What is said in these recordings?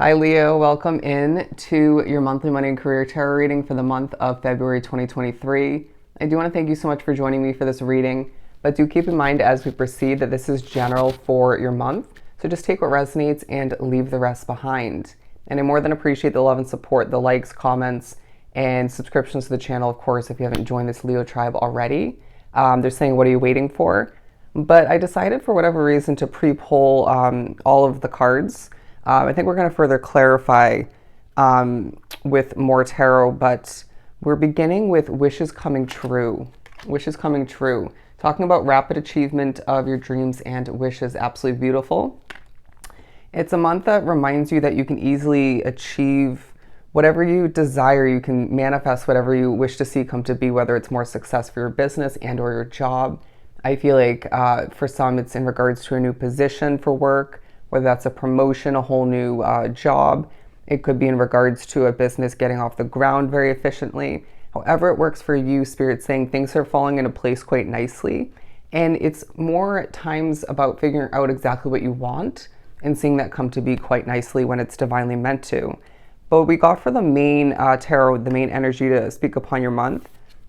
Hi Leo, welcome in to your monthly money and career tarot reading for the month of February 2023. I do want to thank you so much for joining me for this reading, but do keep in mind as we proceed that this is general for your month, so just take what resonates and leave the rest behind. And I more than appreciate the love and support, the likes, comments, and subscriptions to the channel, of course, if you haven't joined this Leo tribe already. They're saying, what are you waiting for? But I decided for whatever reason to pre-poll all of the cards. I think we're going to further clarify with more tarot, but we're beginning with wishes coming true. Wishes coming true. Talking about rapid achievement of your dreams and wishes. Absolutely beautiful. It's a month that reminds you that you can easily achieve whatever you desire. You can manifest whatever you wish to see come to be, whether it's more success for your business and or your job. I feel like for some it's in regards to a new position for work, whether that's a promotion, a whole new job. It could be in regards to a business getting off the ground very efficiently. However it works for you, Spirit's saying things are falling into place quite nicely. And it's more at times about figuring out exactly what you want and seeing that come to be quite nicely when it's divinely meant to. But what we got for the main tarot, the main energy to speak upon your month,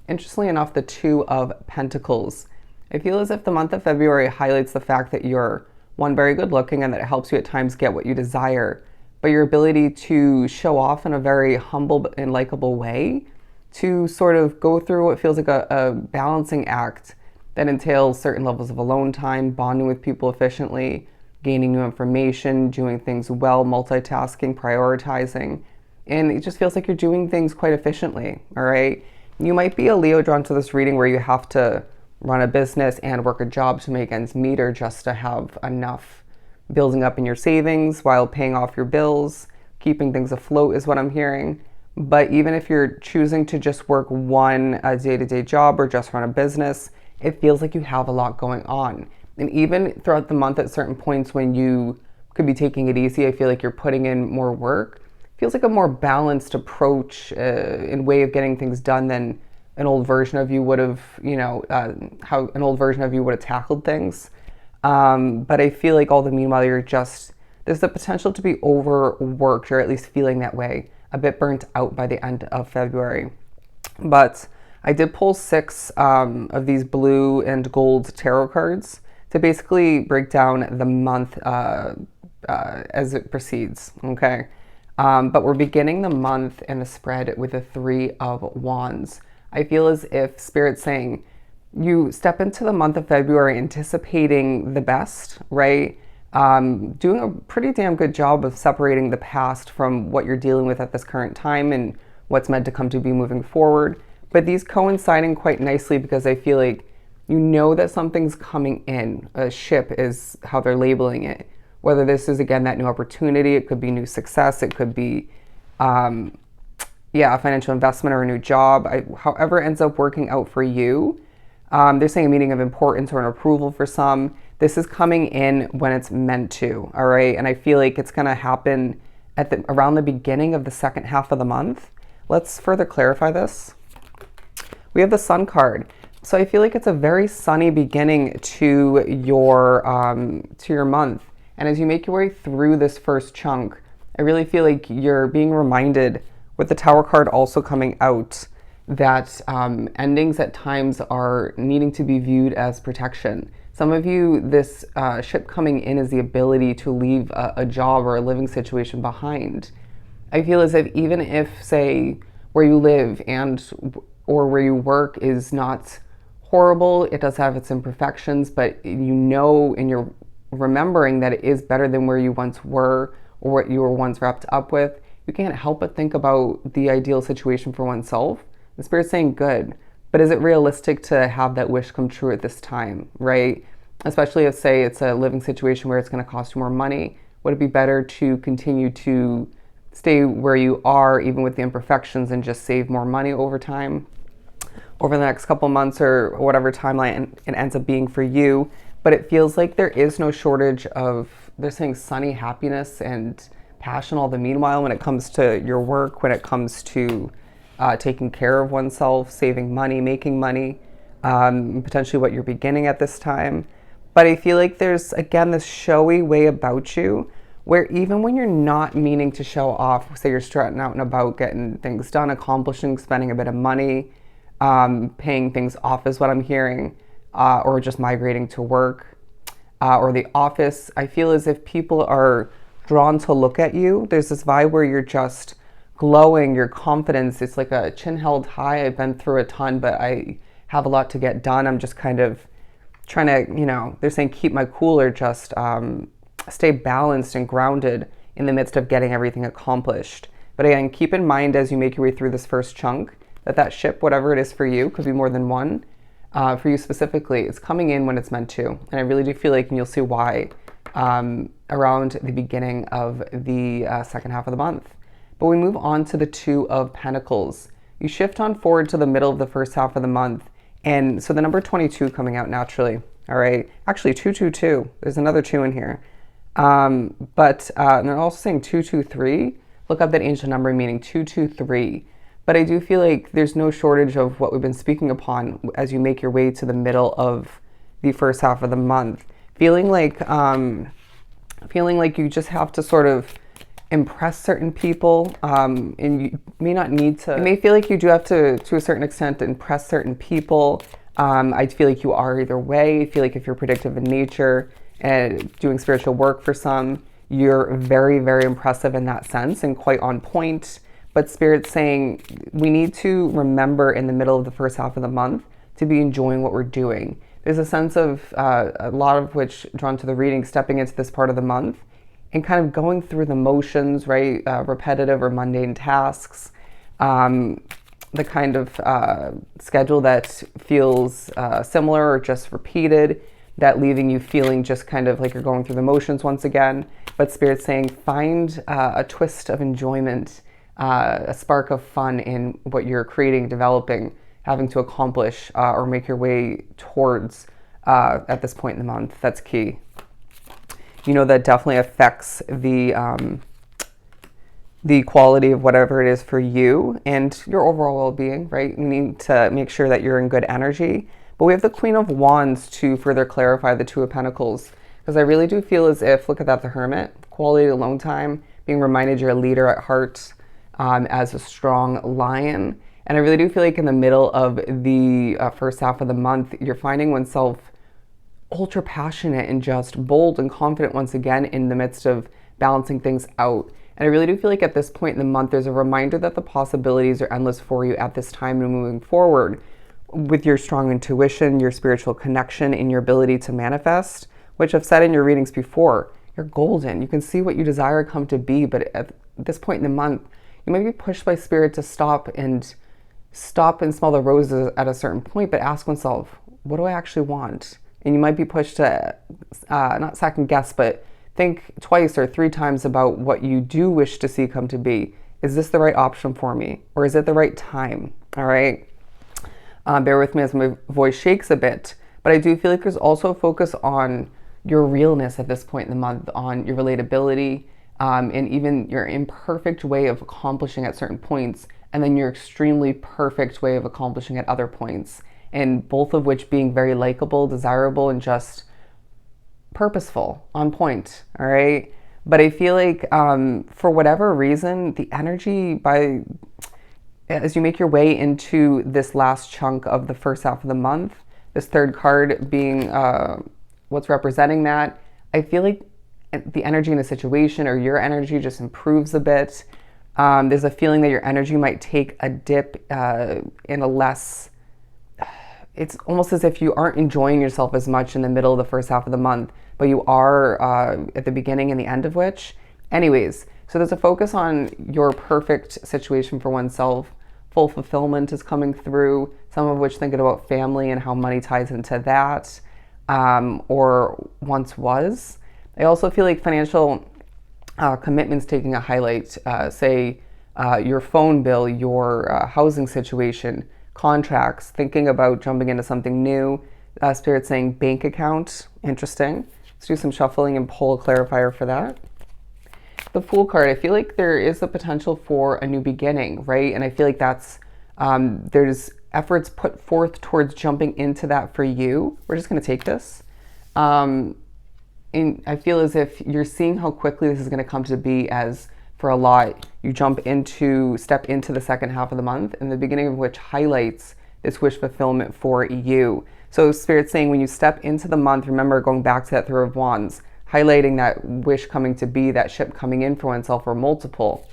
interestingly enough, the Two of Pentacles. I feel as if the month of February highlights the fact that you're, one, very good looking and that it helps you at times get what you desire, but your ability to show off in a very humble and likable way, to sort of go through what feels like a balancing act that entails certain levels of alone time, bonding with people efficiently, gaining new information, doing things well, multitasking, prioritizing, and it just feels like you're doing things quite efficiently, all right? You might be a Leo drawn to this reading where you have to run a business and work a job to make ends meet, or just to have enough building up in your savings while paying off your bills. Keeping things afloat is what I'm hearing. But even if you're choosing to just work one day-to-day job or just run a business, it feels like you have a lot going on. And even throughout the month at certain points when you could be taking it easy, I feel like you're putting in more work. It feels like a more balanced approach in way of getting things done than an old version of you would have, how an old version of you would have tackled things. But I feel like all the meanwhile, there's the potential to be overworked, or at least feeling that way, a bit burnt out by the end of February. But I did pull 6 of these blue and gold tarot cards to basically break down the month as it proceeds, okay? But we're beginning the month and the spread with the 3 of Wands. I feel as if Spirit's saying you step into the month of February anticipating the best, right? Doing a pretty damn good job of separating the past from what you're dealing with at this current time and what's meant to come to be moving forward. But these coinciding quite nicely because I feel like you know that something's coming in. A ship is how they're labeling it. Whether this is, again, that new opportunity, it could be new success, it could be a financial investment or a new job. However it ends up working out for you, they're saying a meeting of importance or an approval for some. This is coming in when it's meant to, all right? And I feel like it's going to happen around the beginning of the second half of the month. Let's further clarify this. We have the Sun card. So I feel like it's a very sunny beginning to your month. And as you make your way through this first chunk, I really feel like you're being reminded, with the Tower card also coming out, that endings at times are needing to be viewed as protection. Some of you, this ship coming in is the ability to leave a job or a living situation behind. I feel as if even if, say, where you live or where you work is not horrible, it does have its imperfections, but and you're remembering that it is better than where you once were or what you were once wrapped up with, you can't help but think about the ideal situation for oneself. The Spirit's saying good, but is it realistic to have that wish come true at this time, right? Especially if, say, it's a living situation where it's going to cost you more money. Would it be better to continue to stay where you are, even with the imperfections, and just save more money over time, over the next couple months or whatever timeline it ends up being for you? But it feels like there is no shortage of, they're saying, sunny happiness and passion all the meanwhile when it comes to your work, when it comes to taking care of oneself, saving money, making money, potentially what you're beginning at this time. But I feel like there's, again, this showy way about you where even when you're not meaning to show off, say you're strutting out and about, getting things done, accomplishing, spending a bit of money, paying things off is what I'm hearing, or just migrating to work or the office, I feel as if people are drawn to look at you. There's this vibe where you're just glowing, your confidence, it's like a chin held high. I've been through a ton, but I have a lot to get done. I'm just kind of trying to, they're saying keep my cool, or just stay balanced and grounded in the midst of getting everything accomplished. But again, keep in mind as you make your way through this first chunk that ship, whatever it is for you, could be more than one. For you specifically, it's coming in when it's meant to. And I really do feel like, and you'll see why, around the beginning of the second half of the month. But we move on to the Two of Pentacles. You shift on forward to the middle of the first half of the month. And so the number 22 coming out naturally. All right. Actually, 222. There's another 2 in here. But they're also saying 223. Look up that ancient number, meaning 223. But I do feel like there's no shortage of what we've been speaking upon as you make your way to the middle of the first half of the month. Feeling like you just have to sort of impress certain people, and you may not need to. You may feel like you do have to a certain extent, impress certain people. I feel like you are either way. I feel like if you're predictive in nature and doing spiritual work for some, you're very, very impressive in that sense and quite on point. But Spirit's saying we need to remember in the middle of the first half of the month to be enjoying what we're doing. There's a sense of, a lot of which drawn to the reading, stepping into this part of the month and kind of going through the motions, right? Repetitive or mundane tasks. The kind of schedule that feels similar or just repeated, that leaving you feeling just kind of like you're going through the motions once again. But Spirit's saying find a twist of enjoyment, a spark of fun in what you're creating, developing, having to accomplish or make your way towards at this point in the month. That's key. That definitely affects the quality of whatever it is for you and your overall well-being, right? You need to make sure that you're in good energy. But we have the Queen of Wands to further clarify the Two of Pentacles, because I really do feel as if, look at that, the Hermit, quality alone time, being reminded you're a leader at heart, as a strong lion. And I really do feel like in the middle of the first half of the month, you're finding oneself ultra passionate and just bold and confident once again in the midst of balancing things out. And I really do feel like at this point in the month, there's a reminder that the possibilities are endless for you at this time and moving forward with your strong intuition, your spiritual connection, and your ability to manifest, which I've said in your readings before, you're golden. You can see what you desire come to be, but at this point in the month, you might be pushed by Spirit to stop and smell the roses at a certain point, but ask oneself, what do I actually want? And you might be pushed to not second guess, but think twice or 3 times about what you do wish to see come to be. Is this the right option for me? Or is it the right time? All right. Bear with me as my voice shakes a bit, but I do feel like there's also a focus on your realness at this point in the month, on your relatability, and even your imperfect way of accomplishing at certain points, and then your extremely perfect way of accomplishing at other points. And both of which being very likable, desirable, and just purposeful, on point, all right? But I feel like for whatever reason, the energy as you make your way into this last chunk of the first half of the month, this third card being what's representing that, I feel like the energy in a situation or your energy just improves a bit. There's a feeling that your energy might take a dip in a less... It's almost as if you aren't enjoying yourself as much in the middle of the first half of the month, but you are at the beginning and the end of which. Anyways, so there's a focus on your perfect situation for oneself. Full fulfillment is coming through, some of which thinking about family and how money ties into that, or once was. I also feel like financial commitments taking a highlight, say your phone bill, your housing situation, contracts, thinking about jumping into something new. Spirit saying bank account. Interesting. Let's do some shuffling and pull a clarifier for that. The Fool card, I feel like there is the potential for a new beginning, right? And I feel like that's, there's efforts put forth towards jumping into that for you. We're just going to take this. I feel as if you're seeing how quickly this is going to come to be, as for a lot, you step into the second half of the month, and the beginning of which highlights this wish fulfillment for you. So Spirit's saying when you step into the month, remember going back to that Three of Wands, highlighting that wish coming to be, that ship coming in for oneself or multiple.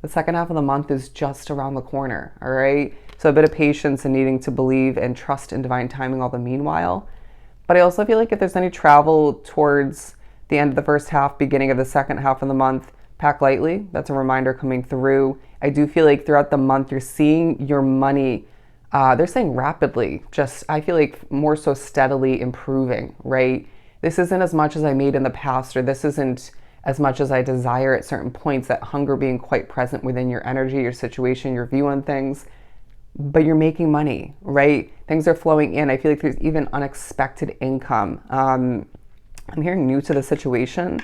The second half of the month is just around the corner, all right? So a bit of patience and needing to believe and trust in divine timing all the meanwhile. But I also feel like if there's any travel towards the end of the first half, beginning of the second half of the month, pack lightly. That's a reminder coming through. I do feel like throughout the month, you're seeing your money, they're saying rapidly, I feel like more so steadily improving, right? This isn't as much as I made in the past, or this isn't as much as I desire at certain points, that hunger being quite present within your energy, your situation, your view on things. But you're making money, right? Things are flowing in. I feel like there's even unexpected income. I'm hearing new to the situation.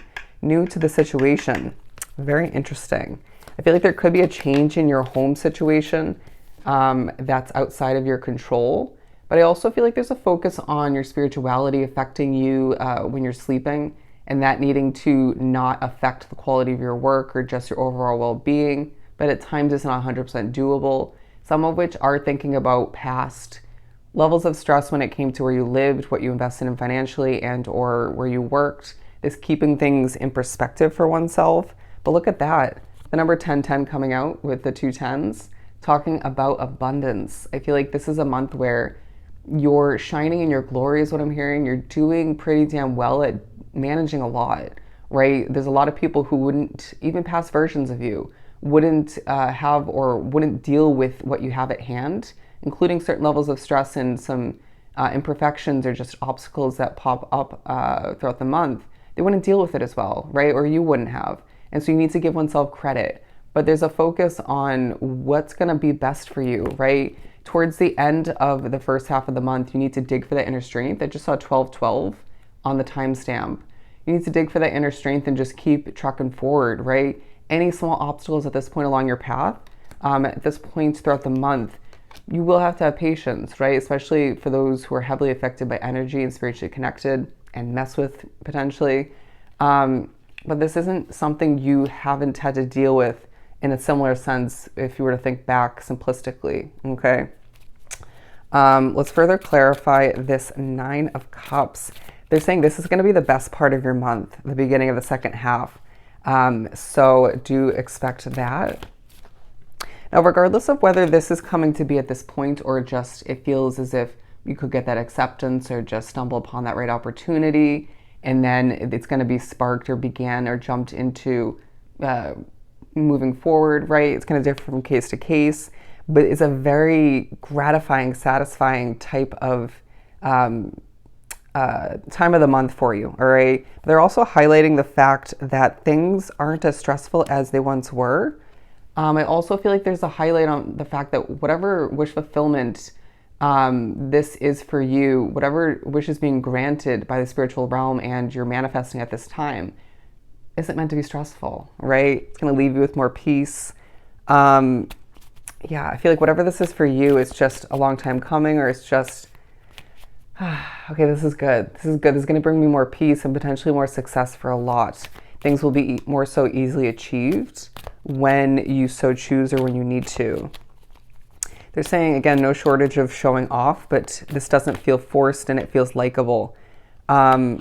Very interesting. I feel like there could be a change in your home situation that's outside of your control. But I also feel like there's a focus on your spirituality affecting you when you're sleeping, and that needing to not affect the quality of your work or just your overall well-being. But at times it's not 100% doable. Some of which are thinking about past levels of stress when it came to where you lived, what you invested in financially, and or where you worked. This keeping things in perspective for oneself. But look at that. The number 1010 coming out with the two tens, talking about abundance. I feel like this is a month where you're shining in your glory is what I'm hearing. You're doing pretty damn well at managing a lot, right? There's a lot of people who wouldn't, even past versions of you, wouldn't have or wouldn't deal with what you have at hand, including certain levels of stress and some imperfections or just obstacles that pop up throughout the month. They wouldn't deal with it as well, right? Or you wouldn't have. And so you need to give oneself credit. But there's a focus on what's going to be best for you, right? Towards the end of the first half of the month, you need to dig for that inner strength. I just saw 1212 on the timestamp. You need to dig for that inner strength and just keep trucking forward, right? Any small obstacles at this point along your path, at this point throughout the month, you will have to have patience, right? Especially for those who are heavily affected by energy and spiritually connected and mess with potentially. But this isn't something you haven't had to deal with in a similar sense if you were to think back simplistically, okay? Let's further clarify this 9 of Cups. They're saying this is going to be the best part of your month, the beginning of the second half. So do expect that. Now, regardless of whether this is coming to be at this point or just it feels as if you could get that acceptance or just stumble upon that right opportunity, and then it's going to be sparked or began or jumped into moving forward, right? It's going to differ from case to case, but it's a very gratifying, satisfying type of time of the month for you, all right? They're also highlighting the fact that things aren't as stressful as they once were. I also feel like there's a highlight on the fact that whatever wish fulfillment this is for you, whatever wish is being granted by the spiritual realm and you're manifesting at this time, isn't meant to be stressful, right? It's going to leave you with more peace. Yeah, I feel like whatever this is for you, it's just a long time coming, or it's just, okay, this is good. This is good. This is going to bring me more peace and potentially more success for a lot. Things will be more so easily achieved when you so choose or when you need to. They're saying, again, no shortage of showing off, but this doesn't feel forced and it feels likable. What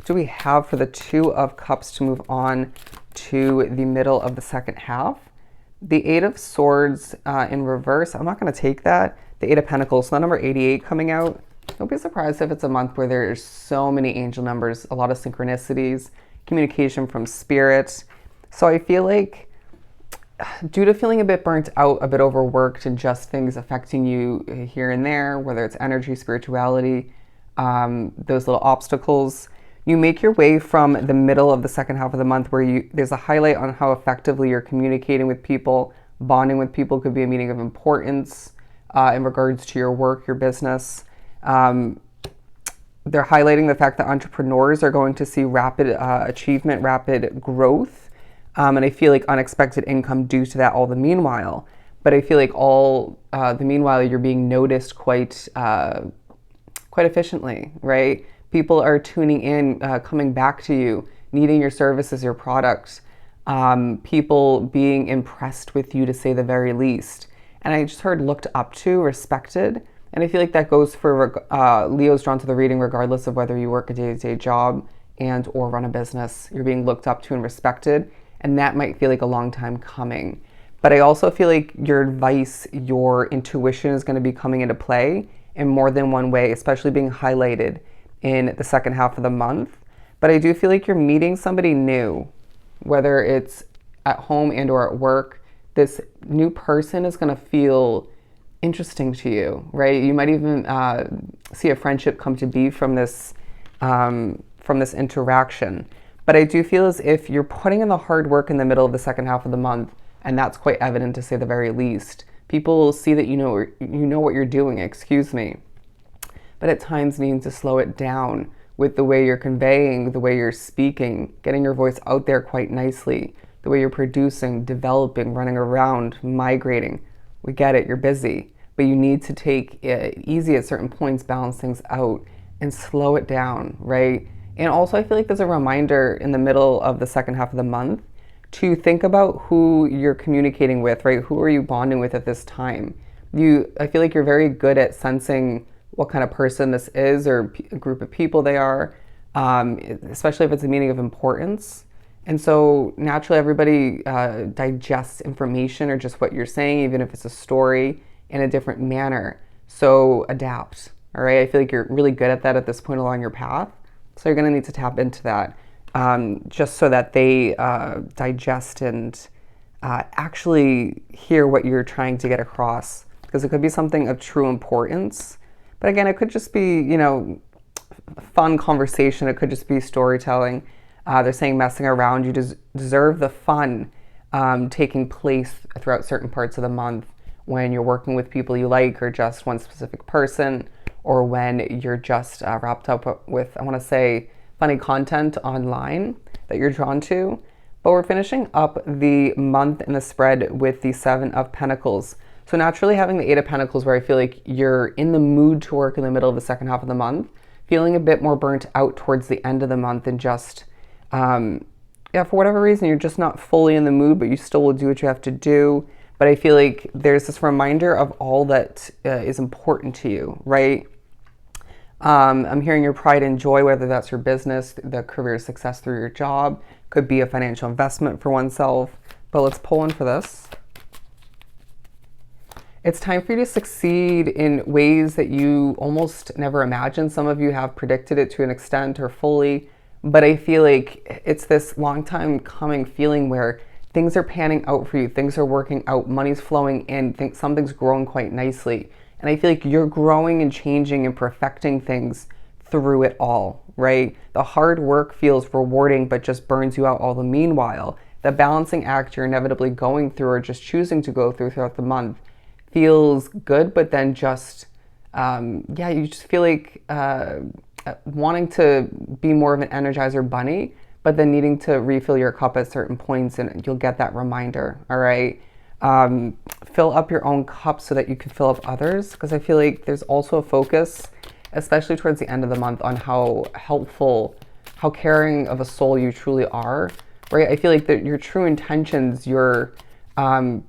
do we have for the 2 of Cups to move on to the middle of the second half? The 8 of Swords in reverse. I'm not going to take that. The 8 of Pentacles, so the number 88 coming out. Don't be surprised if it's a month where there's so many angel numbers, a lot of synchronicities, communication from spirit. So I feel like due to feeling a bit burnt out, a bit overworked, and just things affecting you here and there, whether it's energy, spirituality, those little obstacles, you make your way from the middle of the second half of the month where there's a highlight on how effectively you're communicating with people, bonding with people could be a meaning of importance in regards to your work, your business. They're highlighting the fact that entrepreneurs are going to see rapid achievement, rapid growth. And I feel like unexpected income due to that all the meanwhile. But I feel like all the meanwhile you're being noticed quite efficiently, right? People are tuning in, coming back to you, needing your services, your products. People being impressed with you, to say the very least. And I just heard looked up to, respected. And I feel like that goes for Leo's drawn to the reading regardless of whether you work a day-to-day job and or run a business. You're being looked up to and respected, and that might feel like a long time coming. But I also feel like your advice, your intuition is going to be coming into play in more than one way, especially being highlighted in the second half of the month. But I do feel like you're meeting somebody new, whether it's at home and or at work. This new person is going to feel interesting to you, right? You might even see a friendship come to be from this interaction. But I do feel as if you're putting in the hard work in the middle of the second half of the month, and that's quite evident, to say the very least. People will see that you know what you're doing, excuse me. But at times needing to slow it down with the way you're conveying, the way you're speaking, getting your voice out there quite nicely, the way you're producing, developing, running around, migrating. We get it, you're busy, but you need to take it easy at certain points, balance things out, and slow it down, right? And also I feel like there's a reminder in the middle of the second half of the month to think about who you're communicating with, right? Who are you bonding with at this time? I feel like you're very good at sensing what kind of person this is or a group of people they are, especially if it's a meaning of importance. And so naturally everybody digests information or just what you're saying, even if it's a story, in a different manner. So adapt, all right? I feel like you're really good at that at this point along your path. So you're gonna need to tap into that just so that they digest and actually hear what you're trying to get across. Because it could be something of true importance. But again, it could just be, fun conversation. It could just be storytelling. They're saying messing around. You deserve the fun taking place throughout certain parts of the month when you're working with people you like or just one specific person, or when you're just wrapped up with, I want to say, funny content online that you're drawn to. But we're finishing up the month in the spread with the Seven of Pentacles. So naturally having the Eight of Pentacles, where I feel like you're in the mood to work in the middle of the second half of the month, feeling a bit more burnt out towards the end of the month, and just, for whatever reason, you're just not fully in the mood, but you still will do what you have to do. But I feel like there's this reminder of all that is important to you, right? I'm hearing your pride and joy, whether that's your business, the career success through your job, could be a financial investment for oneself. But let's pull in for this. It's time for you to succeed in ways that you almost never imagined. Some of you have predicted it to an extent or fully, but I feel like it's this long time coming feeling where things are panning out for you, things are working out, money's flowing in, something's growing quite nicely. And I feel like you're growing and changing and perfecting things through it all, right? The hard work feels rewarding, but just burns you out all the meanwhile. The balancing act you're inevitably going through or just choosing to go through throughout the month feels good, but then just, you just feel like wanting to be more of an Energizer bunny, but then needing to refill your cup at certain points, and you'll get that reminder, all right? Fill up your own cup so that you can fill up others, because I feel like there's also a focus, especially towards the end of the month, on how helpful, how caring of a soul you truly are, right? I feel like that your true intentions, your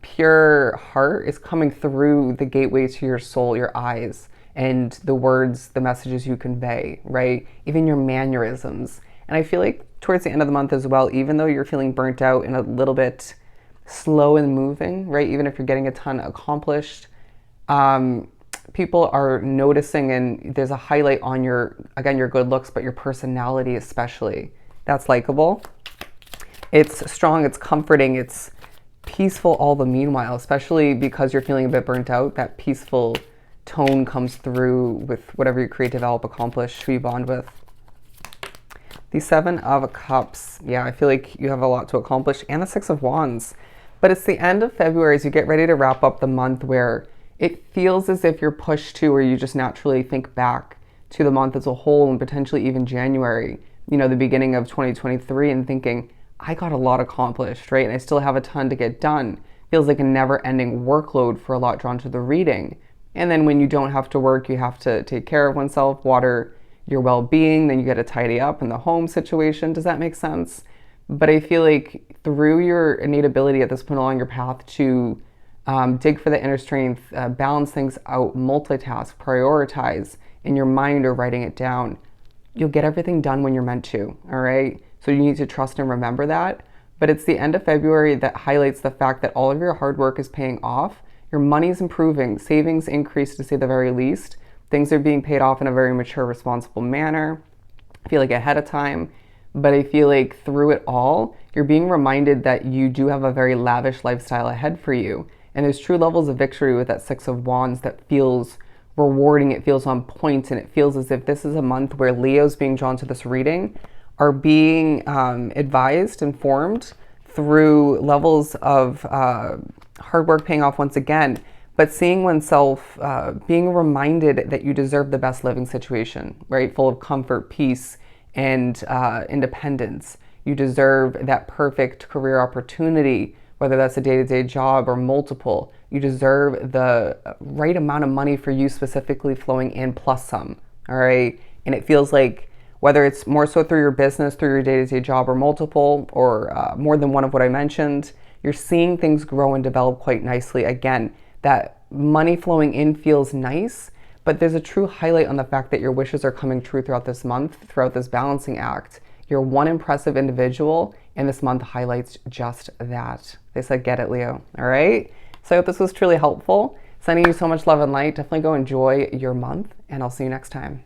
pure heart is coming through the gateway to your soul, your eyes, and the words, the messages you convey, right? Even your mannerisms. And I feel like towards the end of the month as well, even though you're feeling burnt out and a little bit slow in moving, right? Even if you're getting a ton accomplished, people are noticing, and there's a highlight on your good looks, but your personality especially. That's likable. It's strong, it's comforting, it's peaceful all the meanwhile, especially because you're feeling a bit burnt out. That peaceful tone comes through with whatever you create, develop, accomplish, who you bond with. The Seven of Cups. Yeah, I feel like you have a lot to accomplish. And the Six of Wands. But it's the end of February as you get ready to wrap up the month, where it feels as if you're pushed to, or you just naturally think back to the month as a whole, and potentially even January, the beginning of 2023, and thinking, I got a lot accomplished, right? And I still have a ton to get done. Feels like a never-ending workload for a lot drawn to the reading. And then when you don't have to work, you have to take care of oneself, water your well-being, then you got to tidy up in the home situation. Does that make sense? But I feel like through your innate ability at this point along your path to dig for the inner strength, balance things out, multitask, prioritize in your mind or writing it down, you'll get everything done when you're meant to, all right? So you need to trust and remember that. But it's the end of February that highlights the fact that all of your hard work is paying off. Your money's improving, savings increase to say the very least. Things are being paid off in a very mature, responsible manner. I feel like ahead of time. But I feel like through it all, you're being reminded that you do have a very lavish lifestyle ahead for you. And there's true levels of victory with that Six of Wands that feels rewarding, it feels on point, and it feels as if this is a month where Leos being drawn to this reading are being advised, informed through levels of hard work paying off once again, but seeing oneself, being reminded that you deserve the best living situation, right? Full of comfort, peace, and independence. You deserve that perfect career opportunity, whether that's a day-to-day job or multiple. You deserve the right amount of money for you specifically flowing in plus some, all right? And it feels like whether it's more so through your business, through your day-to-day job or multiple, or more than one of what I mentioned, you're seeing things grow and develop quite nicely. Again, that money flowing in feels nice, but there's a true highlight on the fact that your wishes are coming true throughout this month, throughout this balancing act. You're one impressive individual, and this month highlights just that. They said, get it, Leo. All right? So I hope this was truly helpful. Sending you so much love and light. Definitely go enjoy your month, and I'll see you next time.